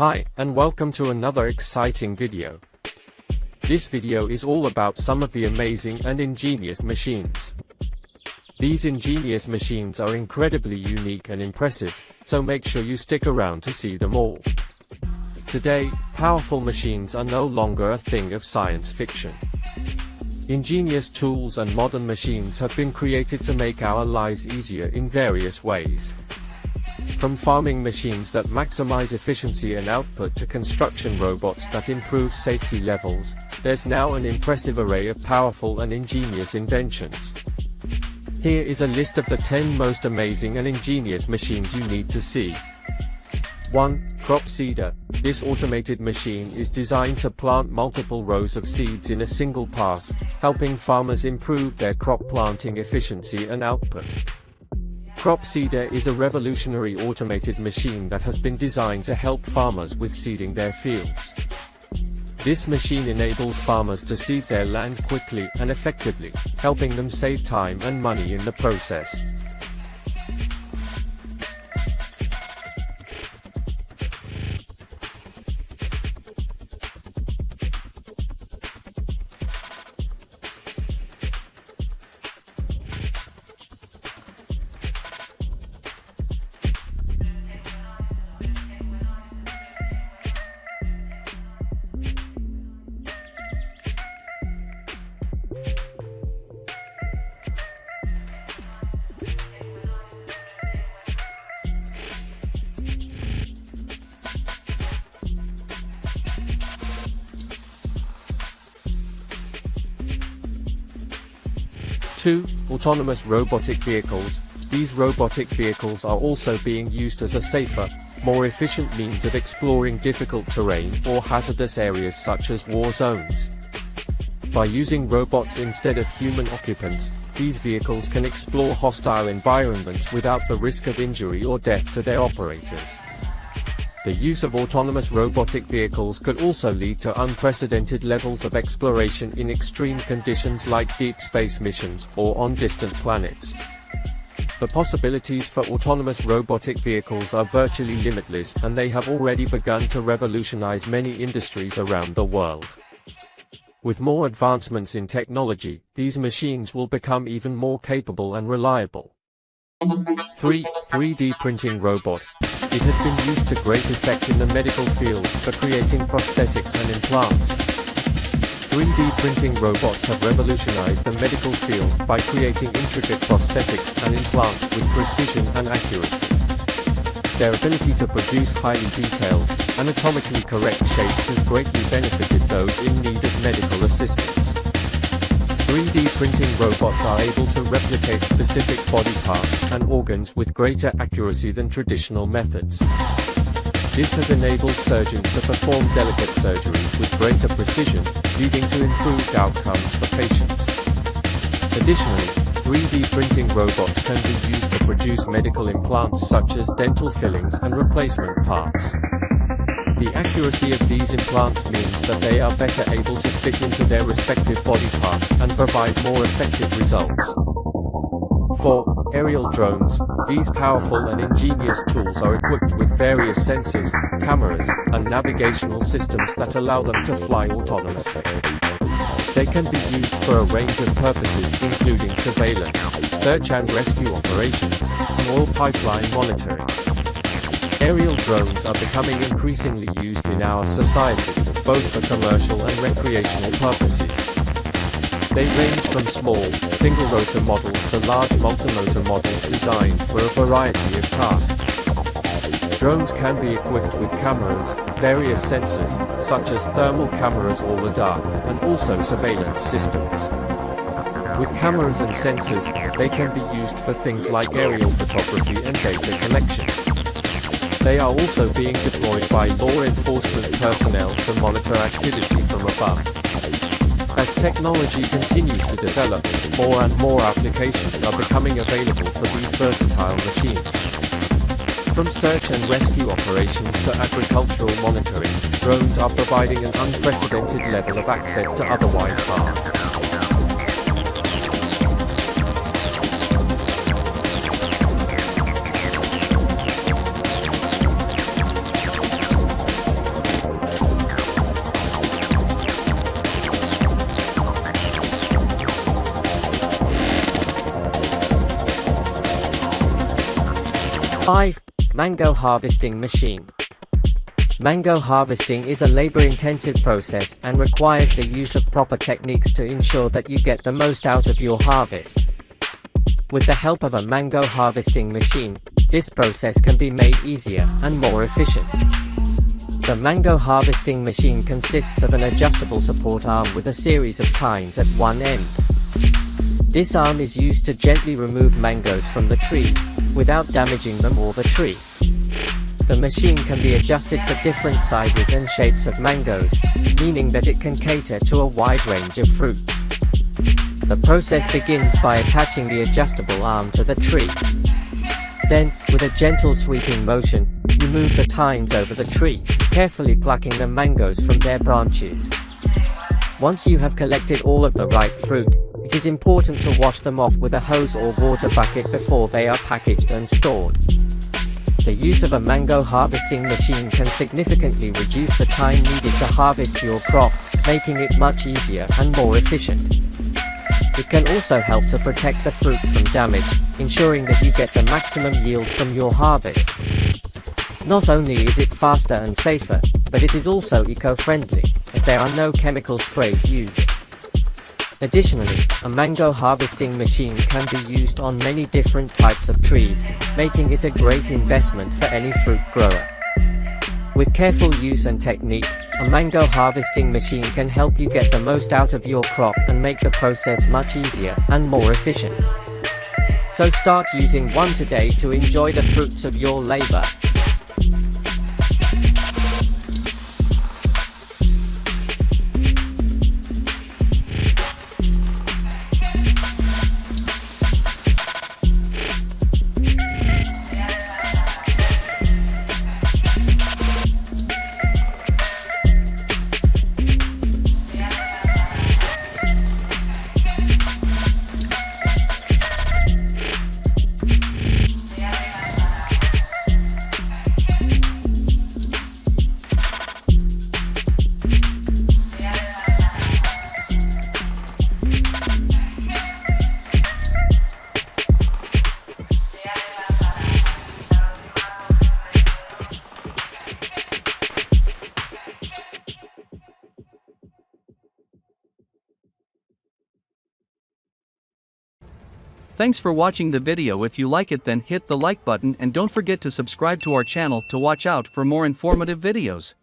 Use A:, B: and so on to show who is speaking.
A: Hi, and welcome to another exciting video. This video is all about some of the amazing and ingenious machines. These ingenious machines are incredibly unique and impressive, so make sure you stick around to see them all. Today, powerful machines are no longer a thing of science fiction. Ingenious tools and modern machines have been created to make our lives easier in various ways. From farming machines that maximize efficiency and output to construction robots that improve safety levels, there's now an impressive array of powerful and ingenious inventions. Here is a list of the 10 most amazing and ingenious machines you need to see. 1. Crop Seeder. This automated machine is designed to plant multiple rows of seeds in a single pass, helping farmers improve their crop planting efficiency and output. Crop Seeder is a revolutionary automated machine that has been designed to help farmers with seeding their fields. This machine enables farmers to seed their land quickly and effectively, helping them save time and money in the process. 2. Autonomous robotic vehicles. These robotic vehicles are also being used as a safer, more efficient means of exploring difficult terrain or hazardous areas such as war zones. By using robots instead of human occupants, these vehicles can explore hostile environments without the risk of injury or death to their operators. The use of autonomous robotic vehicles could also lead to unprecedented levels of exploration in extreme conditions like deep space missions or on distant planets. The possibilities for autonomous robotic vehicles are virtually limitless, and they have already begun to revolutionize many industries around the world. With more advancements in technology, these machines will become even more capable and reliable. 3. 3D printing robot. It has been used to great effect in the medical field for creating prosthetics and implants. 3D printing robots have revolutionized the medical field by creating intricate prosthetics and implants with precision and accuracy. Their ability to produce highly detailed, anatomically correct shapes has greatly benefited those in need of medical assistance. 3D printing robots are able to replicate specific body parts and organs with greater accuracy than traditional methods. This has enabled surgeons to perform delicate surgeries with greater precision, leading to improved outcomes for patients. Additionally, 3D printing robots can be used to produce medical implants such as dental fillings and replacement parts. The accuracy of these implants means that they are better able to fit into their respective body parts and provide more effective results. 4. Aerial drones. These powerful and ingenious tools are equipped with various sensors, cameras, and navigational systems that allow them to fly autonomously. They can be used for a range of purposes, including surveillance, search and rescue operations, and oil pipeline monitoring. Aerial drones are becoming increasingly used in our society, both for commercial and recreational purposes. They range from small, single-rotor models to large multi-motor models designed for a variety of tasks. Drones can be equipped with cameras, various sensors, such as thermal cameras or radar, and also surveillance systems. With cameras and sensors, they can be used for things like aerial photography and data collection. They are also being deployed by law enforcement personnel to monitor activity from above. As technology continues to develop, more and more applications are becoming available for these versatile machines. From search and rescue operations to agricultural monitoring, drones are providing an unprecedented level of access to otherwise hard. 5. Mango harvesting machine. Mango harvesting is a labor-intensive process and requires the use of proper techniques to ensure that you get the most out of your harvest. With the help of a mango harvesting machine, this process can be made easier and more efficient. The mango harvesting machine consists of an adjustable support arm with a series of tines at one end. This arm is used to gently remove mangoes from the trees, without damaging them or the tree. The machine can be adjusted for different sizes and shapes of mangoes, meaning that it can cater to a wide range of fruits. The process begins by attaching the adjustable arm to the tree. Then, with a gentle sweeping motion, you move the tines over the tree, carefully plucking the mangoes from their branches. Once you have collected all of the ripe fruit, it is important to wash them off with a hose or water bucket before they are packaged and stored. The use of a mango harvesting machine can significantly reduce the time needed to harvest your crop, making it much easier and more efficient. It can also help to protect the fruit from damage, ensuring that you get the maximum yield from your harvest. Not only is it faster and safer, but it is also eco-friendly, as there are no chemical sprays used. Additionally, a mango harvesting machine can be used on many different types of trees, making it a great investment for any fruit grower. With careful use and technique, a mango harvesting machine can help you get the most out of your crop and make the process much easier and more efficient. So start using one today to enjoy the fruits of your labor.
B: Thanks for watching the video. If you like it, then hit the like button and don't forget to subscribe to our channel to watch out for more informative videos.